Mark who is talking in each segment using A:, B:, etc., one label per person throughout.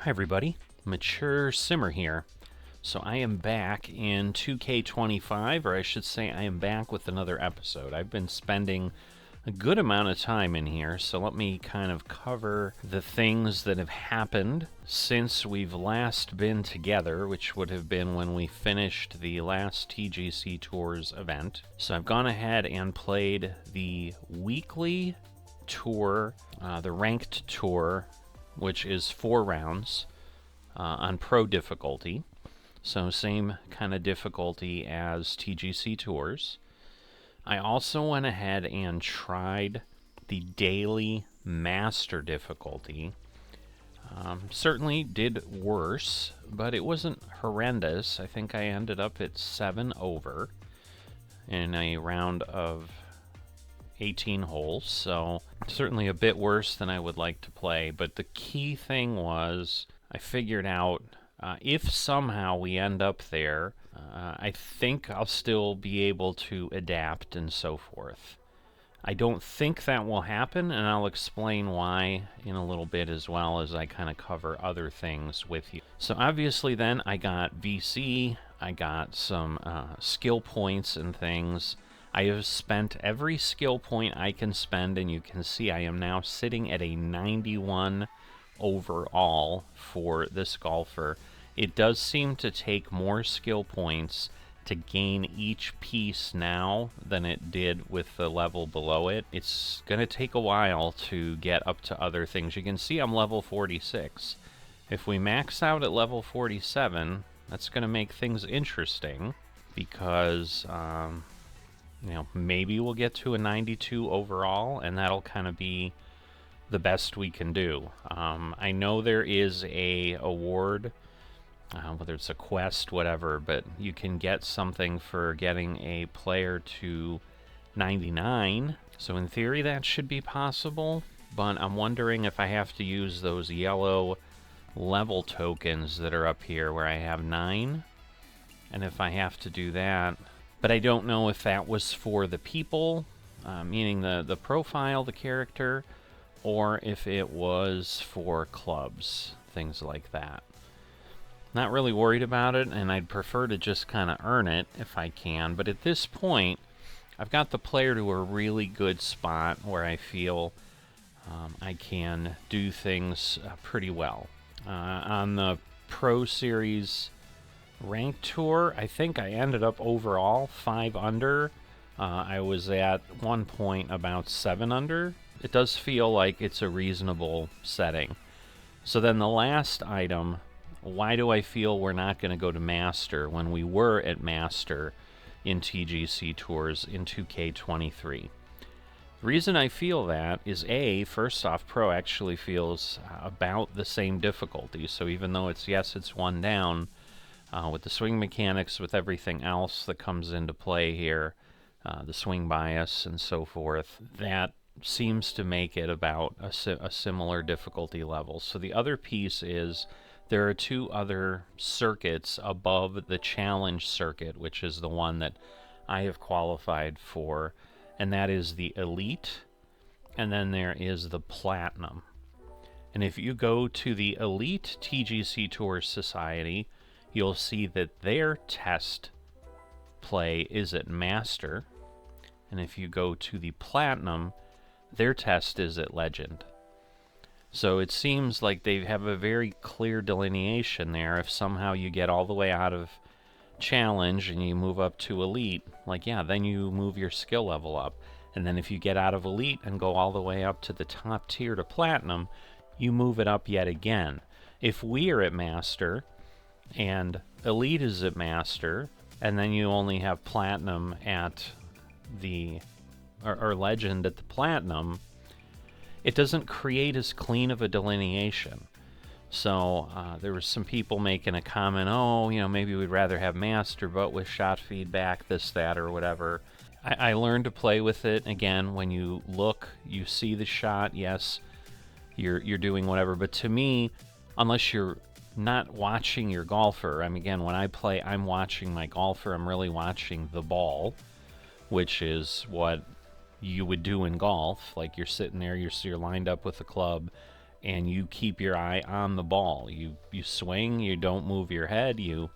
A: Hi everybody, Mature Simmer here. So I am back in 2K25, or I should say I am back with another episode. I've been spending a good amount of time in here, so let me kind of cover the things that have happened since we've last been together, which would have been when we finished the last TGC Tours event. So I've gone ahead and played the weekly tour, the ranked tour, which is 4 rounds on pro difficulty. So same kind of difficulty as TGC Tours. I also went ahead and tried the daily master difficulty. Certainly did worse, but it wasn't horrendous. I think I ended up at 7 over in a round of 18 holes, so certainly a bit worse than I would like to play. But the key thing was I figured out if somehow we end up there, I think I'll still be able to adapt and so forth. I don't think that will happen, and I'll explain why in a little bit as well as I kind of cover other things with you. So obviously then I got VC, I got some skill points and things. I have spent every skill point I can spend, and you can see I am now sitting at a 91 overall for this golfer. It does seem to take more skill points to gain each piece now than it did with the level below it. It's going to take a while to get up to other things. You can see I'm level 46. If we max out at level 47, that's going to make things interesting because maybe we'll get to a 92 overall, and that'll kind of be the best we can do. I know there is a award, whether it's a quest, whatever, but you can get something for getting a player to 99. So in theory that should be possible, but I'm wondering if I have to use those yellow level tokens that are up here where I have 9, and if I have to do that. But I don't know if that was for the people, meaning the profile, the character, or if it was for clubs, things like that. Not really worried about it, and I'd prefer to just kind of earn it if I can. But at this point, I've got the player to a really good spot where I feel I can do things pretty well. On the Pro Series Ranked Tour, I think I ended up overall 5 under. I was at one point about 7 under. It does feel like it's a reasonable setting. So then the last item, why do I feel we're not going to go to Master when we were at Master in TGC Tours in 2K23? The reason I feel that is first off, Pro actually feels about the same difficulty. So even though it's one down, with the swing mechanics, with everything else that comes into play here, the swing bias and so forth, that seems to make it about a similar difficulty level. So the other piece is there are 2 other circuits above the challenge circuit, which is the one that I have qualified for, and that is the Elite, and then there is the Platinum. And if you go to the Elite TGC Tour Society, you'll see that their test play is at Master, and if you go to the Platinum, their test is at Legend. So it seems like they have a very clear delineation there. If somehow you get all the way out of Challenge and you move up to Elite, then you move your skill level up. And then if you get out of Elite and go all the way up to the top tier to Platinum, you move it up yet again. If we are at Master and Elite is at Master, and then you only have Platinum at the or Legend at the Platinum, it doesn't create as clean of a delineation. So there was some people making a comment, maybe we'd rather have Master, but with shot feedback, this, that, or whatever. I learned to play with it. Again, when you look, you see the shot, yes, you're doing whatever, but to me, unless you're not watching your golfer, again, when I play, I'm watching my golfer, I'm really watching the ball, which is what you would do in golf. Like, you're sitting there, you're lined up with the club, and you keep your eye on the ball. You swing, you don't move your head, you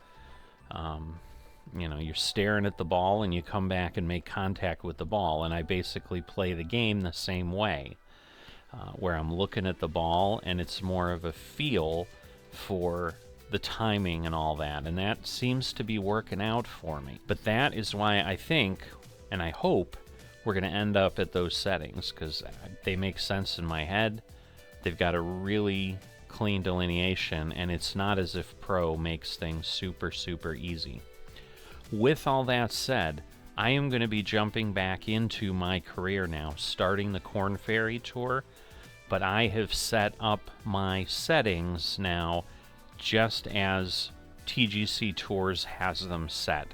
A: know, you're staring at the ball and you come back and make contact with the ball. And I basically play the game the same way, where I'm looking at the ball and it's more of a feel for the timing and all that. And that seems to be working out for me. But that is why I think, and I hope, we're going to end up at those settings, because they make sense in my head. They've got a really clean delineation, and it's not as if Pro makes things super, super easy. With all that said, I am going to be jumping back into my career now, starting the Korn Ferry Tour, but I have set up my settings now just as TGC Tours has them set.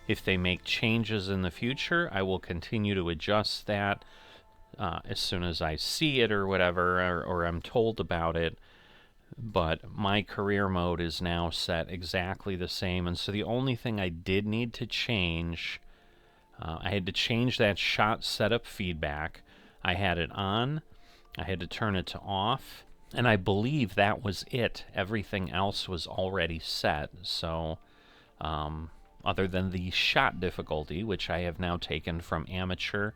A: If they make changes in the future, I will continue to adjust that as soon as I see it or whatever, or I'm told about it. But my career mode is now set exactly the same, and so the only thing I did need to change, I had to change that shot setup feedback. I had it on, I had to turn it to off, and I believe that was it. Everything else was already set, so other than the shot difficulty, which I have now taken from amateur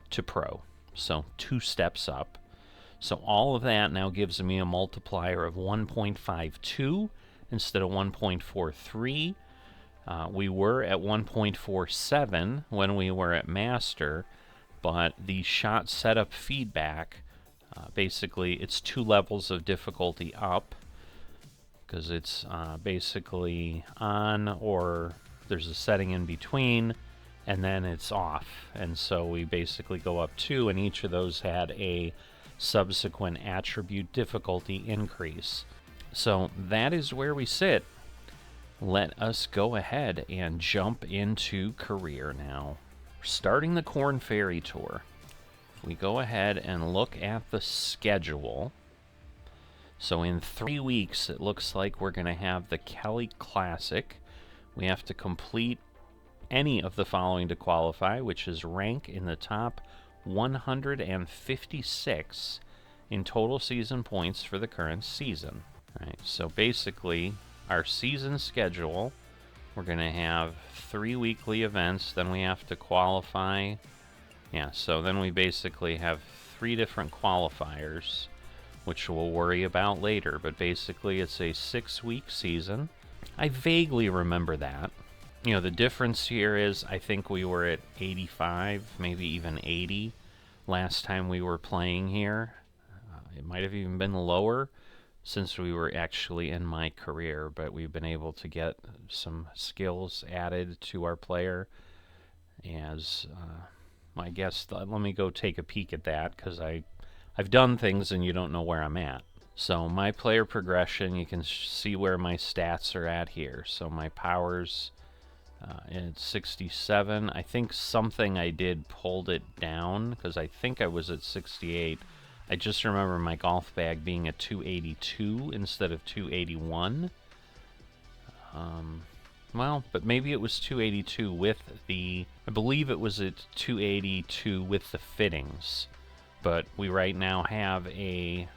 A: to pro, so 2 steps up. So all of that now gives me a multiplier of 1.52 instead of 1.43. We were at 1.47 when we were at master, but the shot setup feedback, basically it's 2 levels of difficulty up, because it's basically on, or there's a setting in between, and then it's off. And so we basically go up 2, and each of those had a subsequent attribute difficulty increase. So that is where we sit. Let us go ahead and jump into career now. Starting the Korn Ferry Tour. If we go ahead and look at the schedule, so in 3 weeks it looks like we're going to have the Kelly Classic. We have to complete any of the following to qualify, which is rank in the top 156 in total season points for the current season. All right, so basically our season schedule, we're going to have 3 weekly events, then we have to qualify. Yeah, so then we basically have 3 different qualifiers, which we'll worry about later, but basically it's a 6-week season. I vaguely remember that. You know, the difference here is I think we were at 85, maybe even 80 last time we were playing here. It might have even been lower since we were actually in my career, but we've been able to get some skills added to our player as I guess let me go take a peek at that, because I've done things and you don't know where I'm at. So my player progression, you can see where my stats are at here. So my powers at 67. I think something I did pulled it down, because I think I was at 68. I just remember my golf bag being at 282 instead of 281. Well, but maybe it was 282 with the... I believe it was at 282 with the fittings. But we right now have a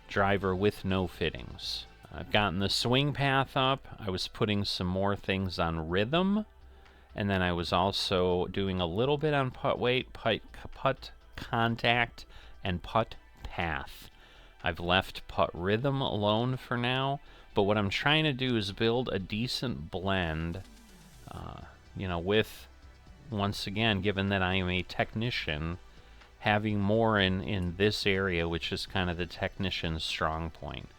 A: driver with no fittings. I've gotten the swing path up. I was putting some more things on rhythm. And then I was also doing a little bit on putt weight, putt contact, and putt path. I've left putt rhythm alone for now, but what I'm trying to do is build a decent blend, you know, with, once again, given that I am a technician, having more in this area, which is kind of the technician's strong point.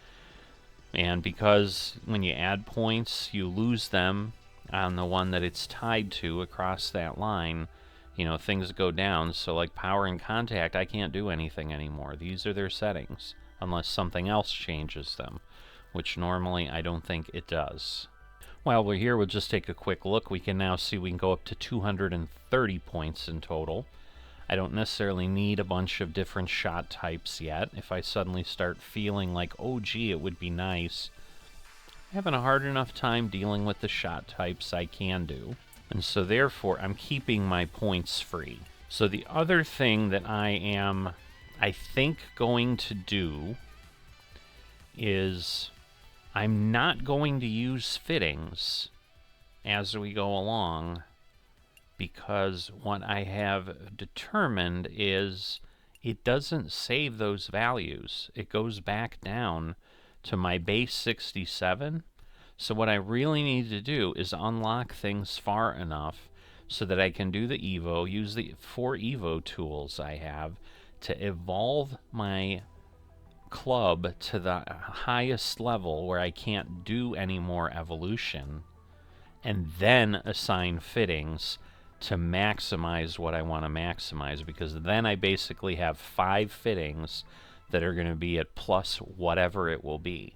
A: And because when you add points, you lose them on the one that it's tied to across that line, you know, things go down. So like power and contact, I can't do anything anymore. These are their settings, unless something else changes them, which normally I don't think it does. While we're here, we'll just take a quick look. We can now see we can go up to 230 points in total. I don't necessarily need a bunch of different shot types yet. If I suddenly start feeling like, oh gee, it would be nice, I'm having a hard enough time dealing with the shot types I can do. And so therefore, I'm keeping my points free. So the other thing that I think, going to do is I'm not going to use fittings as we go along, because what I have determined is it doesn't save those values. It goes back down to my base 67. So what I really need to do is unlock things far enough so that I can do the Evo, use the 4 Evo tools I have to evolve my club to the highest level where I can't do any more evolution, and then assign fittings to maximize what I want to maximize, because then I basically have 5 fittings that are going to be at plus whatever it will be.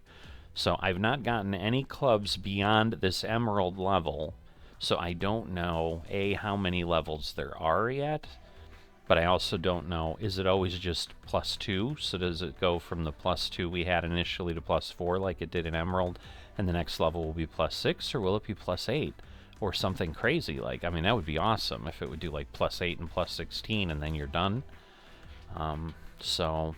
A: So I've not gotten any clubs beyond this emerald level, so I don't know, A, how many levels there are yet, but I also don't know, is it always just plus 2? So does it go from the plus 2 we had initially to plus 4 like it did in emerald, and the next level will be plus 6, or will it be plus 8? Or something crazy, like, I mean, that would be awesome if it would do like plus 8 and plus 16 and then you're done. So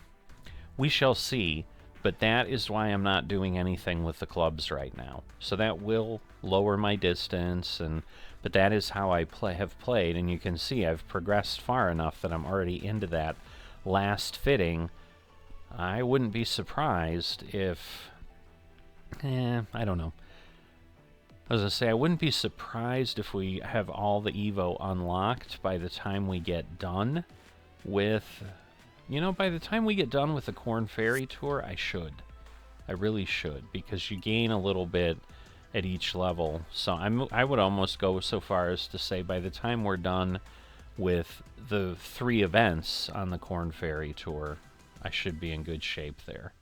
A: we shall see, but that is why I'm not doing anything with the clubs right now. So that will lower my distance, but that is how I have played, and you can see I've progressed far enough that I'm already into that last fitting. I wouldn't be surprised if, I don't know. I was going to say, I wouldn't be surprised if we have all the Evo unlocked by the time we get done with, by the time we get done with the Korn Ferry tour, I should. I really should, because you gain a little bit at each level. So I would almost go so far as to say by the time we're done with the 3 events on the Korn Ferry tour, I should be in good shape there.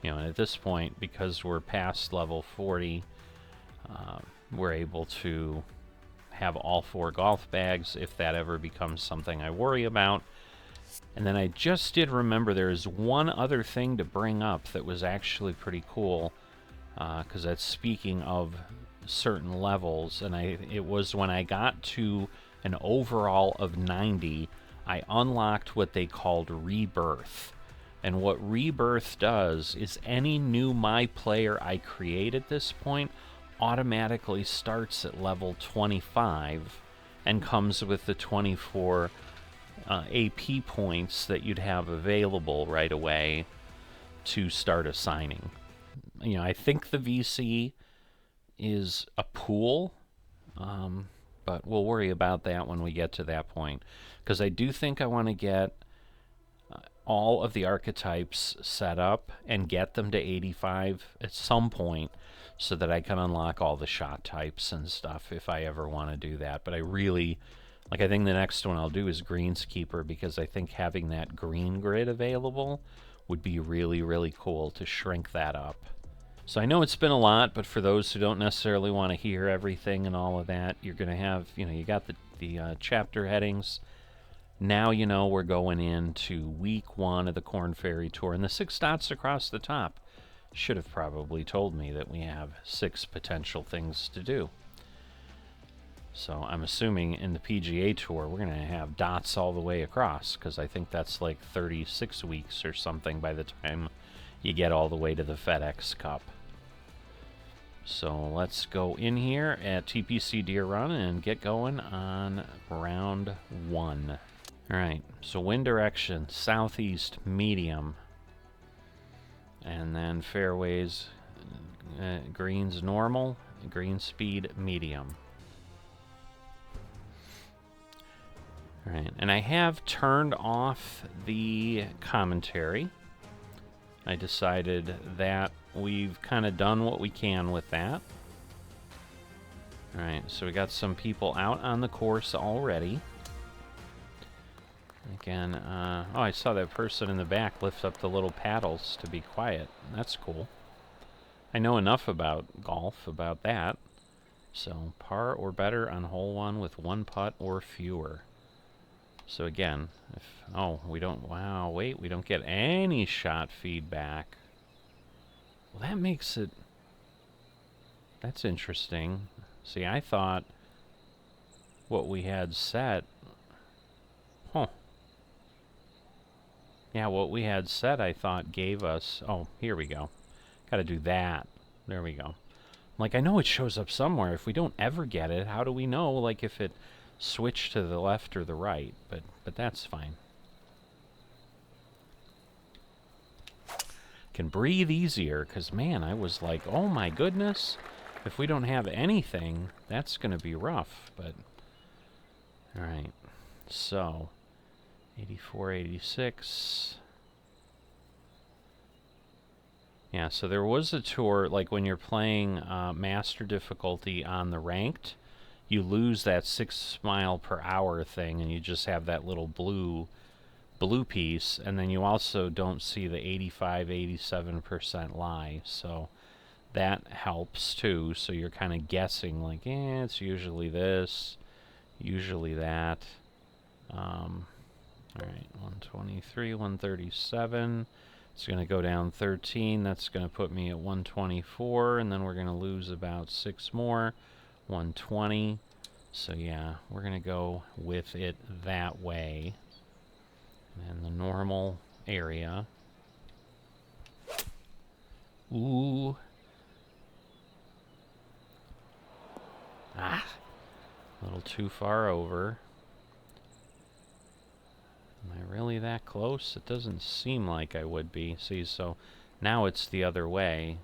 A: And at this point, because we're past level 40, we're able to have all 4 golf bags if that ever becomes something I worry about. And then I just did remember there is one other thing to bring up that was actually pretty cool, because that's speaking of certain levels, and it was when I got to an overall of 90, I unlocked what they called rebirth. And what rebirth does is any new my player I create at this point automatically starts at level 25 and comes with the 24 AP points that you'd have available right away to start assigning. I think the VC is a pool, but we'll worry about that when we get to that point, because I do think I want to get all of the archetypes set up and get them to 85 at some point so that I can unlock all the shot types and stuff if I ever want to do that. But I really, I think the next one I'll do is Greenskeeper, because I think having that green grid available would be really, really cool to shrink that up. So I know it's been a lot, but for those who don't necessarily want to hear everything and all of that, you're going to have, you got the chapter headings. Now we're going into week 1 of the Korn Ferry Tour, and the 6 dots across the top should have probably told me that we have 6 potential things to do. So I'm assuming in the PGA Tour we're going to have dots all the way across, because I think that's like 36 weeks or something by the time you get all the way to the FedEx Cup. So let's go in here at TPC Deer Run and get going on round 1. Alright, so wind direction, southeast, medium. And then fairways, greens normal, green speed, medium. Alright, and I have turned off the commentary. I decided that we've kind of done what we can with that. Alright, so we got some people out on the course already. Again, oh, I saw that person in the back lift up the little paddles to be quiet. That's cool. I know enough about golf about that. So, par or better on hole 1 with 1 putt or fewer. So again, we don't get any shot feedback. Well, that makes it, that's interesting. See, I thought what we had set, Yeah, what we had set, I thought, gave us... Oh, here we go. Gotta do that. There we go. Like, I know it shows up somewhere. If we don't ever get it, how do we know, like, if it switched to the left or the right? But that's fine. Can breathe easier, because, man, I was like, oh my goodness. If we don't have anything, that's going to be rough, but... Alright, so... 84, 86... Yeah, so there was a tour, like when you're playing master difficulty on the ranked, you lose that 6 mile per hour thing, and you just have that little blue piece, and then you also don't see the 85, 87% lie, so that helps too. So you're kind of guessing, like, it's usually this, usually that. All right, 123, 137. It's going to go down 13. That's going to put me at 124, and then we're going to lose about 6 more. 120. So yeah, we're going to go with it that way. And the normal area. Ooh. Ah. A little too far over. Am I really that close? It doesn't seem like I would be. See, so now it's the other way.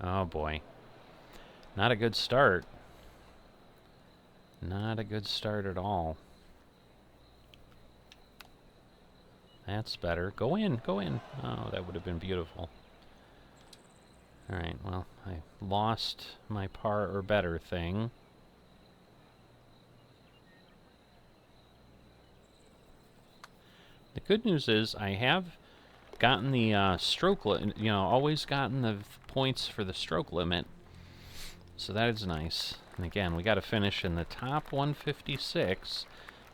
A: Oh boy. Not a good start. Not a good start at all. That's better. Go in, go in. Oh, that would have been beautiful. Alright, well, I lost my par or better thing. The good news is I have gotten the stroke limit, you know, always gotten the points for the stroke limit. So that is nice. And again, we got to finish in the top 156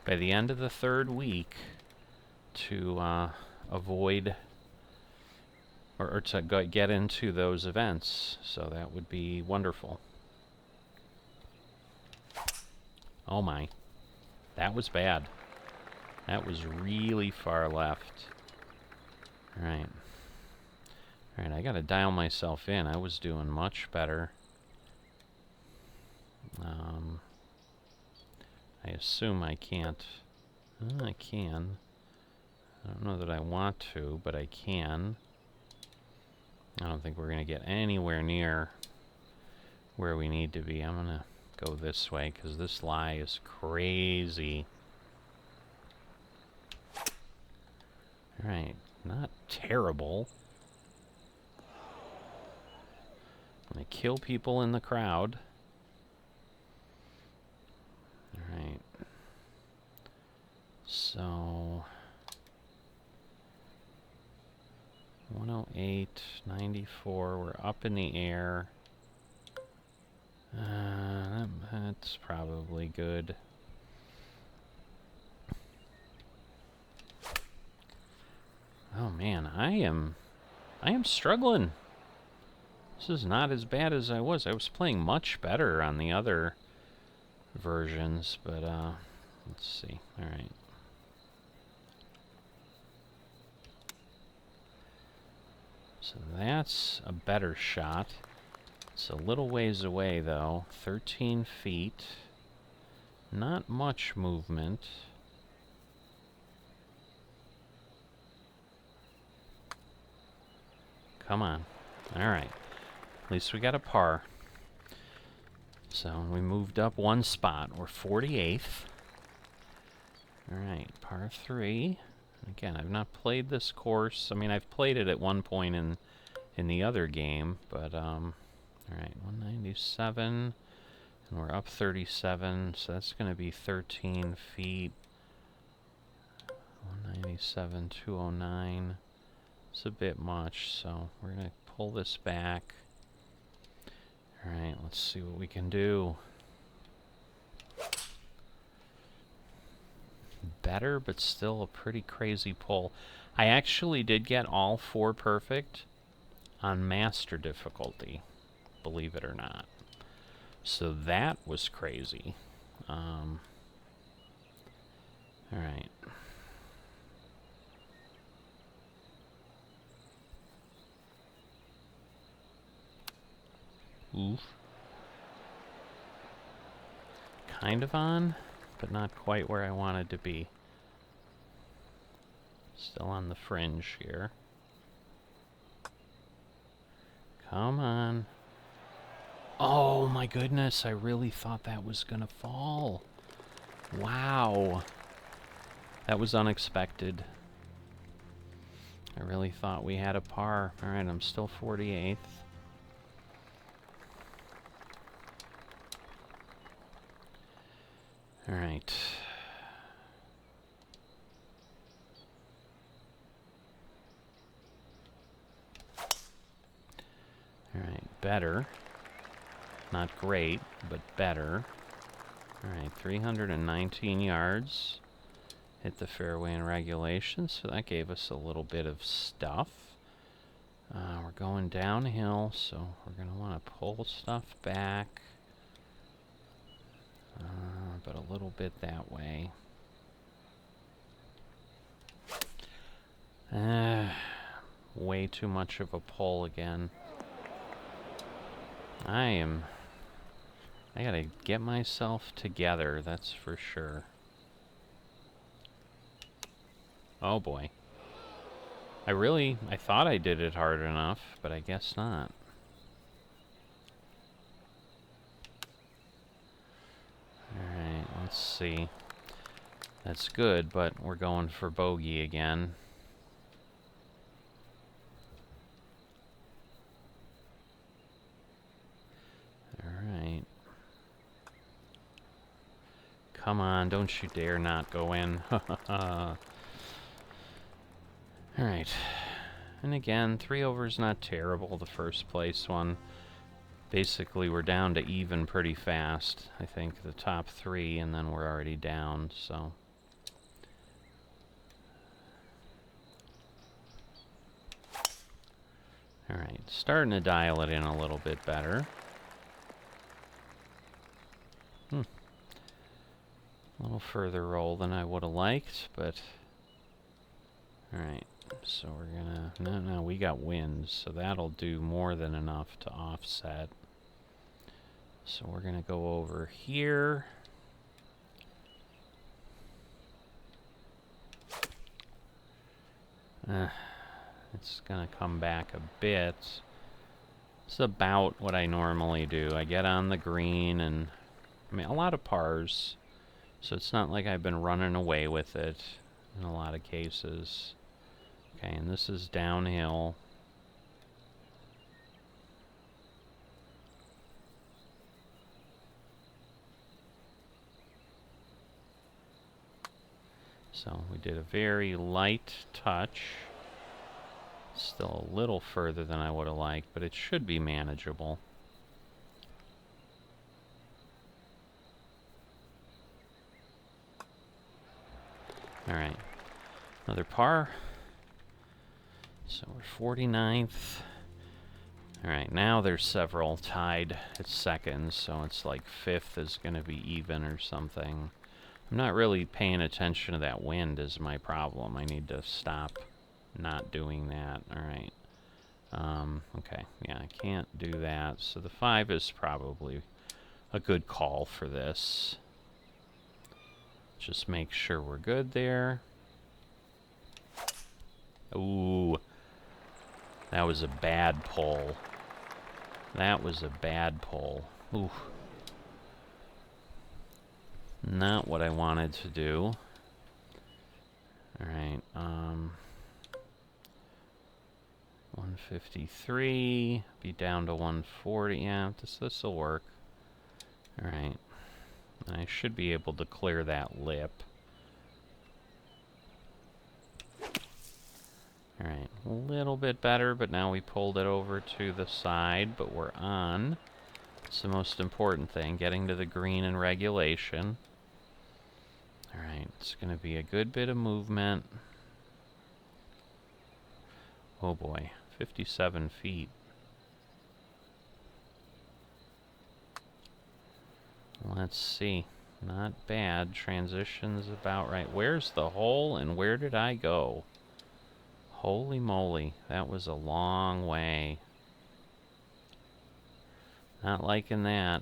A: by the end of the 3rd week to avoid... Or to get into those events, so that would be wonderful. Oh my. That was bad. That was really far left. Alright. Alright, I gotta dial myself in. I was doing much better. I assume I can't... I can. I don't know that I want to, but I can. I don't think we're going to get anywhere near where we need to be. I'm going to go this way because this lie is crazy. Alright, not terrible. I'm going to kill people in the crowd. Alright. So... 108, 94, we're up in the air. That's probably good. Oh man, I am struggling. This is not as bad as I was. I was playing much better on the other versions, but let's see. All right. So that's a better shot. It's a little ways away, though. 13 feet. Not much movement. Come on. Alright. At least we got a par. So we moved up 1 spot. We're 48th. Alright, par 3. Again, I've not played this course. I mean, I've played it at one point in the other game, but all right, 197, and we're up 37, so that's going to be 13 feet. 197, 209. It's a bit much, so we're going to pull this back. All right, let's see what we can do. Better, but still a pretty crazy pull. I actually did get all 4 perfect on master difficulty, believe it or not. So that was crazy. Alright. Oof. Kind of on, but not quite where I wanted to be. Still on the fringe here. Come on. Oh my goodness, I really thought that was gonna fall. Wow. That was unexpected. I really thought we had a par. Alright, I'm still 48th. Alright. Alright, better. Not great, but better. Alright, 319 yards. Hit the fairway in regulation, so that gave us a little bit of stuff. We're going downhill, so we're going to want to pull stuff back. But a little bit that way. Way too much of a pull again. I gotta get myself together, that's for sure. Oh boy. I thought I did it hard enough, but I guess not. Alright, let's see. That's good, but we're going for bogey again. Alright. Come on, don't you dare not go in. Alright. And again, 3 over's not terrible, the first place one. Basically, we're down to even pretty fast. I think the top 3, and then we're already down, so. Alright, starting to dial it in a little bit better. A little further roll than I would have liked, but. Alright, so we're gonna. No, we got wind, so that'll do more than enough to offset. So we're gonna go over here. It's gonna come back a bit. It's about what I normally do. I get on the green and, I mean, a lot of pars. So it's not like I've been running away with it in a lot of cases. Okay, and this is downhill. So we did a very light touch. Still a little further than I would have liked, but it should be manageable. Alright, another par. So we're 49th. Alright, now there's several tied at seconds, so it's like 5th is going to be even or something. I'm not really paying attention to that wind is my problem. I need to stop not doing that. Alright. Okay, yeah, I can't do that. So the 5 is probably a good call for this. Just make sure we're good there. Ooh. That was a bad pull. That was a bad pull. Ooh. Not what I wanted to do. Alright, 153, be down to 140. Yeah, this'll work. Alright. I should be able to clear that lip. Alright, a little bit better, but now we pulled it over to the side, but we're on. It's the most important thing, getting to the green in regulation. Alright, it's going to be a good bit of movement. Oh boy, 57 feet. Let's see. Not bad. Transition's about right. Where's the hole and where did I go? Holy moly, that was a long way. Not liking that.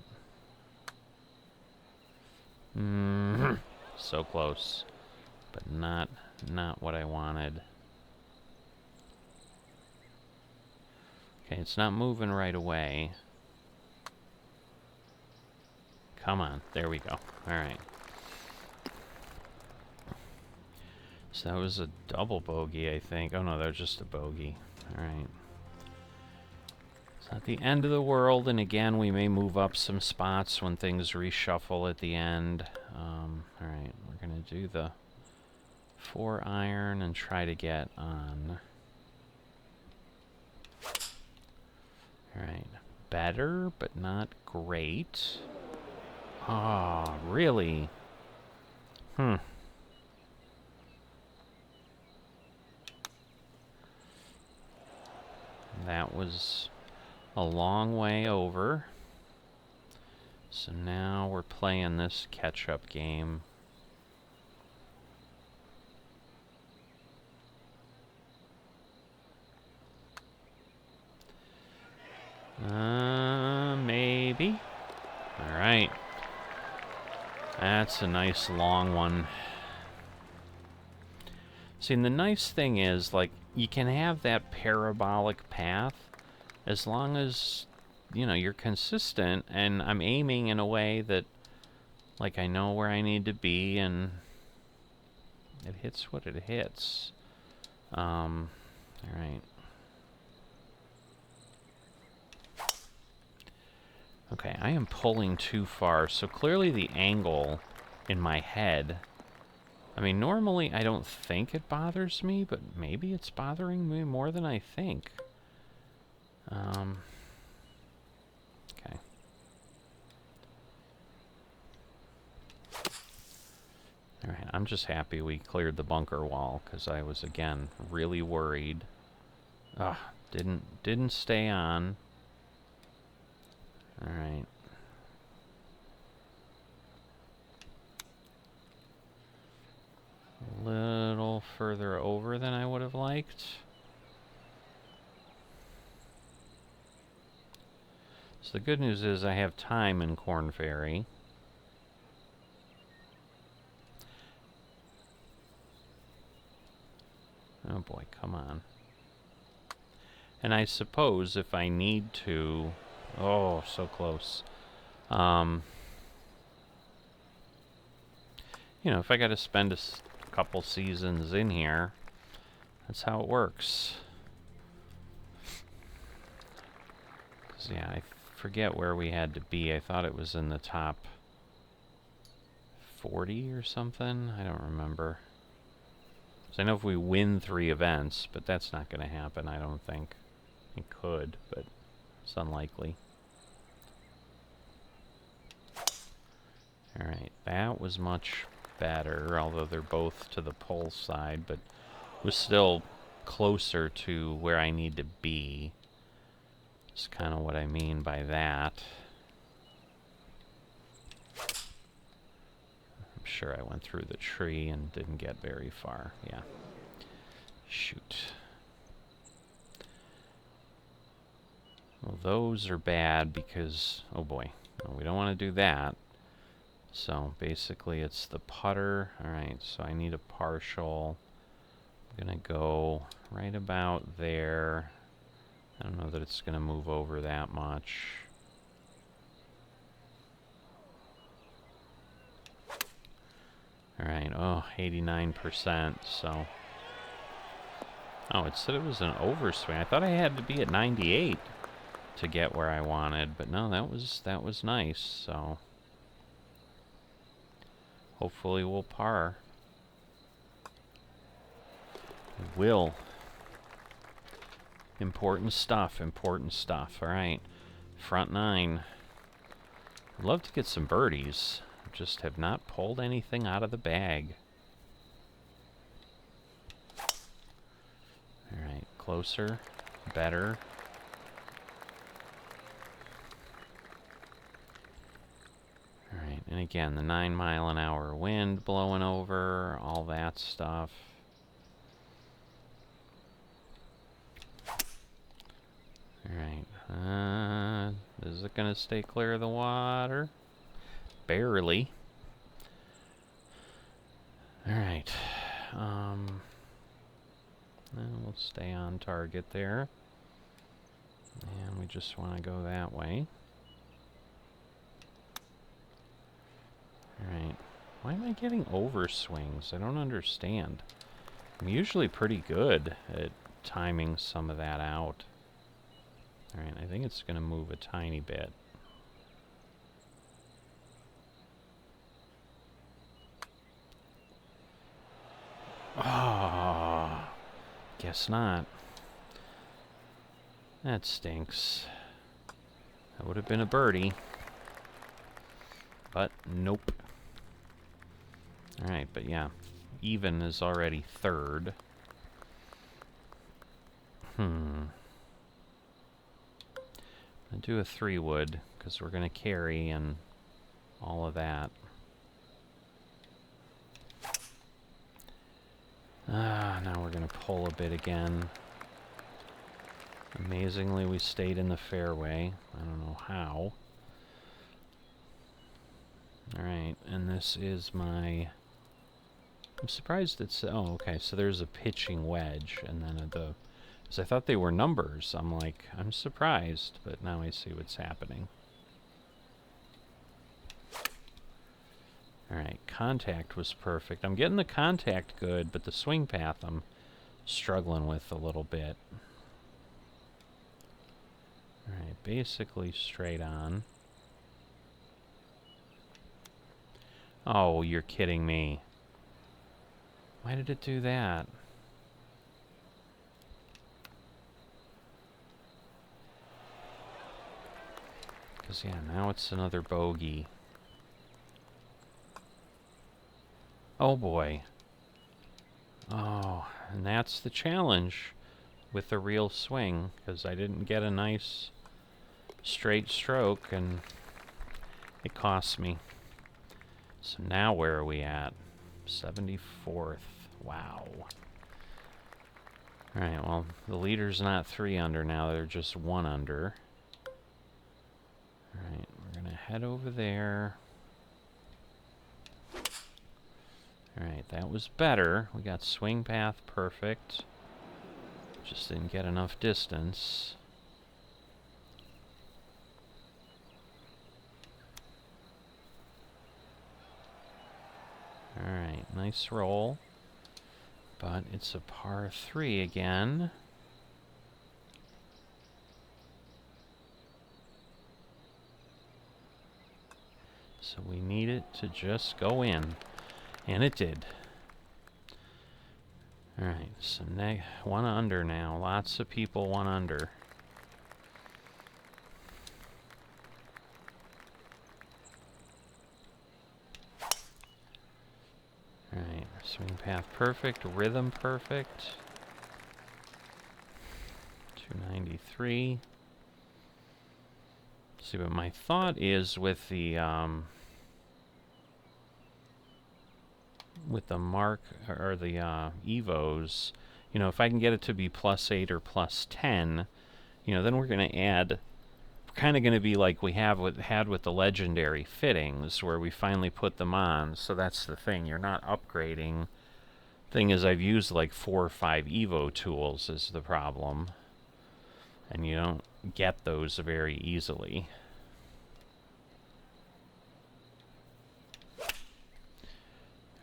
A: So close, but not what I wanted. Okay, it's not moving right away. Come on, there we go. All right. So that was a double bogey, I think. Oh no, that was just a bogey. All right. It's not the end of the world, and again, we may move up some spots when things reshuffle at the end. All right, we're gonna do the 4-iron and try to get on. All right, better, but not great. Ah, oh, really? That was a long way over. So now we're playing this catch-up game. Maybe. All right. That's a nice long one. See, and the nice thing is, like, you can have that parabolic path as long as, you know, you're consistent, and I'm aiming in a way that, like, I know where I need to be, and it hits what it hits. All right. Okay, I am pulling too far, so clearly the angle in my head... I mean, normally I don't think it bothers me, but maybe it's bothering me more than I think. Okay. Alright, I'm just happy we cleared the bunker wall, because I was, again, really worried. Ugh, didn't stay on. Alright. A little further over than I would have liked. So the good news is I have time in Korn Ferry. Oh boy, come on. And I suppose if I need to... Oh, so close. You know, if I got to spend a couple seasons in here, that's how it works. 'Cause, yeah, I forget where we had to be. I thought it was in the top 40 or something. I don't remember. 'Cause I know if we win 3 events, but that's not going to happen, I don't think. It could, but it's unlikely. Alright, that was much better, although they're both to the pole side, but was still closer to where I need to be. That's kind of what I mean by that. I'm sure I went through the tree and didn't get very far. Yeah. Shoot. Well, those are bad because, oh boy, no, we don't want to do that. So basically it's the putter. Alright, so I need a partial. I'm going to go right about there. I don't know that it's going to move over that much. Alright, oh, 89%, so... Oh, it said it was an overswing. I thought I had to be at 98 to get where I wanted, but no, that was nice, so... Hopefully we'll par. We will. Important stuff, important stuff. Alright, front 9. I'd love to get some birdies. Just have not pulled anything out of the bag. Alright, closer, better. Alright, and And again, the 9-mile-an-hour wind blowing over, all that stuff. Alright, is it going to stay clear of the water? Barely. Alright, we'll stay on target there. And we just want to go that way. Alright, why am I getting overswings? I don't understand. I'm usually pretty good at timing some of that out. Alright, I think it's going to move a tiny bit. Oh, guess not. That stinks. That would have been a birdie. But nope. Alright, but yeah. Even is already third. I'll do a 3-wood, because we're going to carry and all of that. Now we're going to pull a bit again. Amazingly, we stayed in the fairway. I don't know how. Alright, and this is my... I'm surprised it's... Oh, okay, so there's a pitching wedge, and then the... Because I thought they were numbers. I'm like, I'm surprised, but now I see what's happening. Alright, contact was perfect. I'm getting the contact good, but the swing path I'm struggling with a little bit. Alright, basically straight on. Oh, you're kidding me. Why did it do that? Because, yeah, now it's another bogey. Oh, boy. Oh, and that's the challenge with the real swing, because I didn't get a nice straight stroke, and it cost me. So now where are we at? 74th. Wow. Alright, well, the leader's not 3 under now, they're just 1 under. Alright, we're going to head over there. Alright, that was better. We got swing path perfect. Just didn't get enough distance. Alright, nice roll. But it's a par 3 again. So we need it to just go in. And it did. Alright, so 1 under now. Lots of people 1 under. Alright, swing path perfect, rhythm perfect. 293. See, but my thought is with the mark or the Evos, you know, if I can get it to be +8 or +10, you know, then we're going to add. We're kind of going to be like we had with the legendary fittings, where we finally put them on. So that's the thing. You're not upgrading. Thing is, I've used like 4 or 5 Evo tools is the problem, and you don't get those very easily.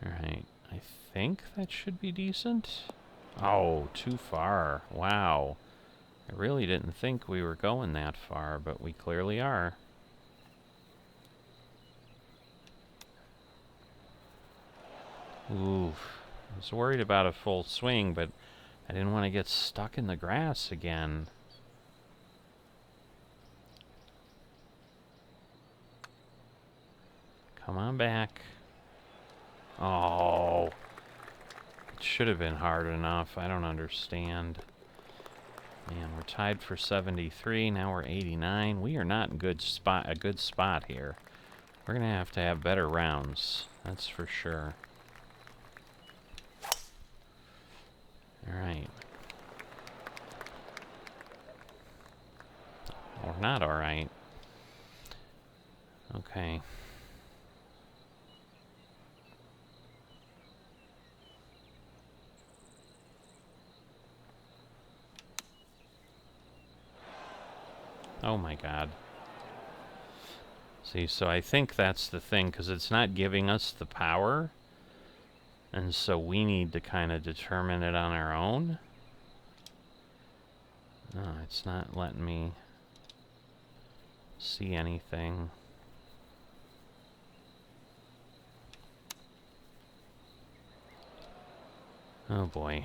A: Alright, I think that should be decent. Oh, too far. Wow. I really didn't think we were going that far, but we clearly are. Oof. I was worried about a full swing, but I didn't want to get stuck in the grass again. Come on back. Oh. It should have been hard enough. I don't understand. Man, we're tied for 73. Now we're 89. We are not in a good spot here. We're going to have better rounds. That's for sure. Alright. Or not alright. Okay. Oh my god. See, so I think that's the thing, because it's not giving us the power, and so we need to kind of determine it on our own. No, it's not letting me see anything. Oh boy.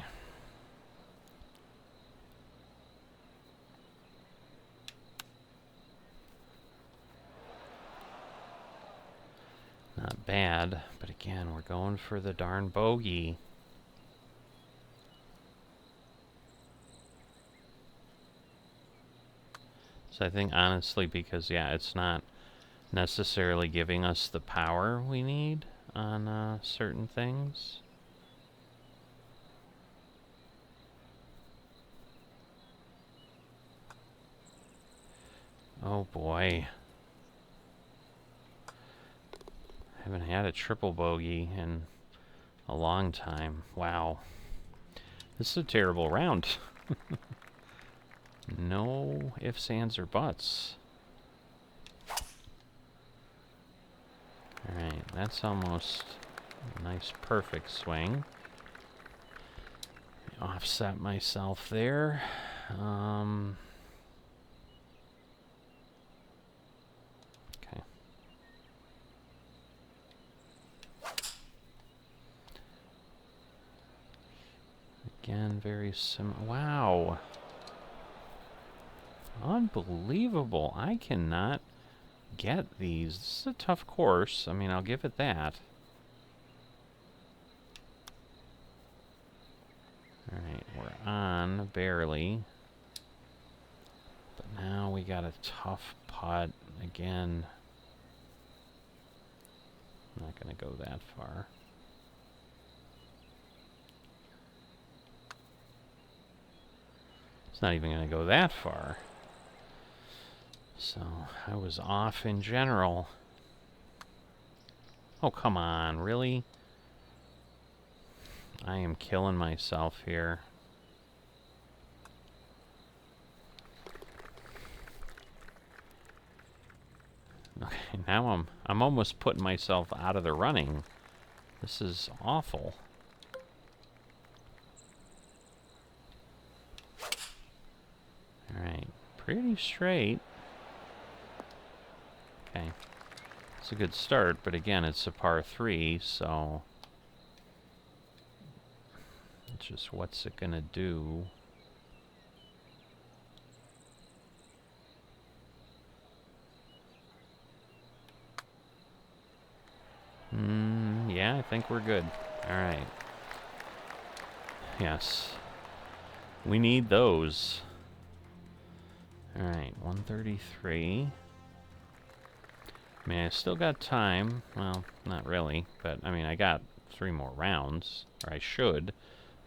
A: Not bad, but again, we're going for the darn bogey. So I think honestly, because yeah, it's not necessarily giving us the power we need on certain things. Oh boy. I haven't had a triple bogey in a long time. Wow. This is a terrible round. No ifs, ands, or buts. Alright, that's almost a nice perfect swing. Offset myself there. Okay. Again, very wow. Unbelievable. I cannot get these. This is a tough course. I mean, I'll give it that. Alright, we're on, barely. But now we got a tough putt. Again, I'm not going to go that far. It's not even going to go that far. So, I was off in general. Oh, come on, really? I am killing myself here. Okay, now I'm almost putting myself out of the running. This is awful. Alright, pretty straight. Okay. It's a good start, but again, it's a par 3, so it's just what's it gonna do? Yeah, I think we're good. Alright. Yes. We need those. Alright, 133. I mean, I still got time. Well, not really, but I mean, I got 3 more rounds, or I should.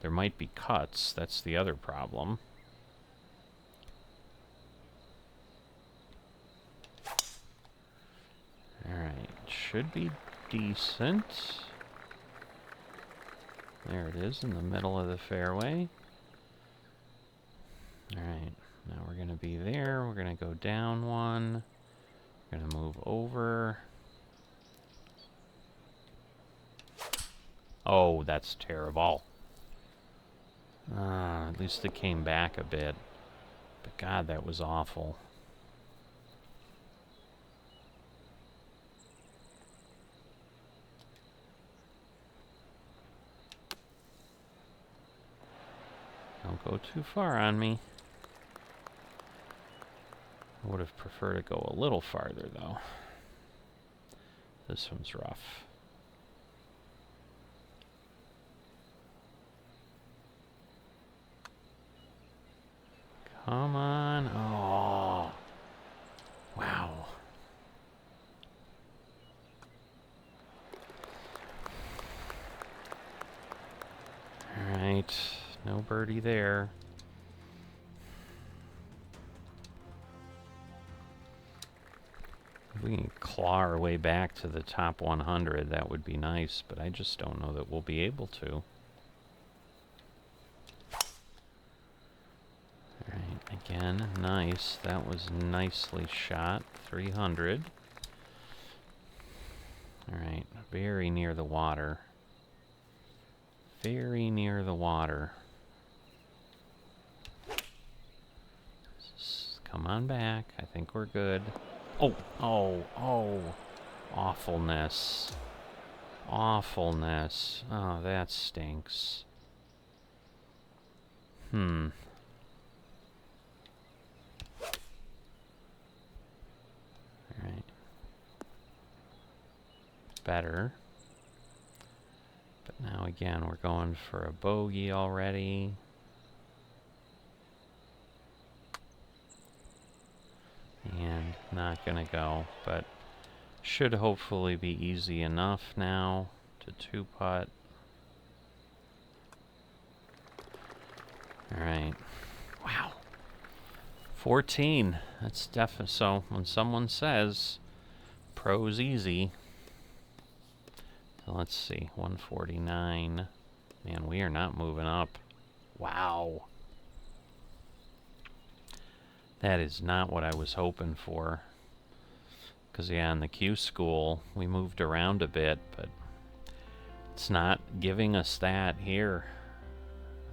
A: There might be cuts. That's the other problem. Alright, should be decent. There it is in the middle of the fairway. Alright, now we're going to be there. We're going to go down one. We're going to move over. Oh, that's terrible. At least it came back a bit. But God, that was awful. Don't go too far on me. I would have preferred to go a little farther, though. This one's rough. Come on. Oh. Wow. birdie there. If we can claw our way back to the top 100, that would be nice, but I just don't know that we'll be able to. Alright, again, nice. That was nicely shot. 300. Alright, very near the water. Very near the water. Come on back. I think we're good. Oh, oh, oh. Awfulness. Awfulness. Oh, that stinks. Alright. Better. But now again, we're going for a bogey already. And not gonna go, but should hopefully be easy enough now to two-putt. Alright. Wow. 14. That's definitely, so when someone says pro's easy. So let's see, 149. Man, we are not moving up. Wow. That is not what I was hoping for. Because, yeah, in the Q school, we moved around a bit, but it's not giving us that here.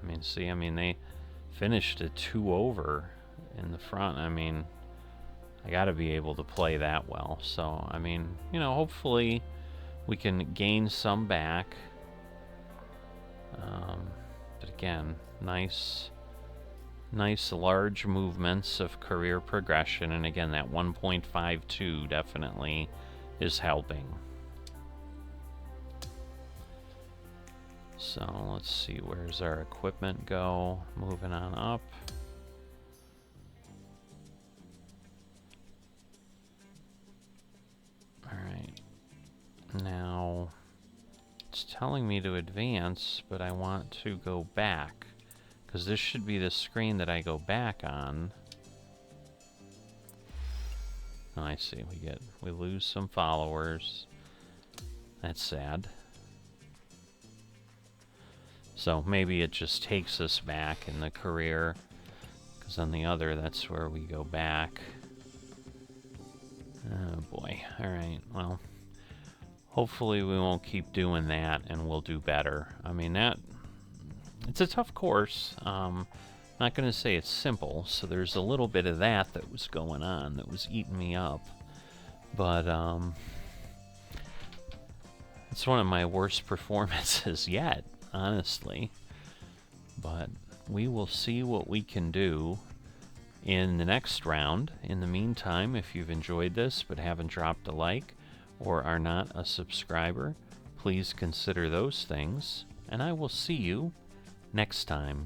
A: I mean, see, I mean, they finished at 2 over in the front. I mean, I got to be able to play that well. So, I mean, you know, hopefully we can gain some back. But again, nice large movements of career progression, and again, that 1.52 definitely is helping. So let's see, where's our equipment go? Moving on up. Alright. Now, it's telling me to advance, but I want to go back. Because this should be the screen that I go back on. Oh, I see. We lose some followers. That's sad. So maybe it just takes us back in the career. Because on the other, that's where we go back. Oh boy. Alright, well. Hopefully we won't keep doing that and we'll do better. I mean, it's a tough course. Not going to say it's simple, so there's a little bit of that was going on that was eating me up. But it's one of my worst performances yet, honestly. But we will see what we can do in the next round. In the meantime, if you've enjoyed this but haven't dropped a like or are not a subscriber, please consider those things, and I will see you next time.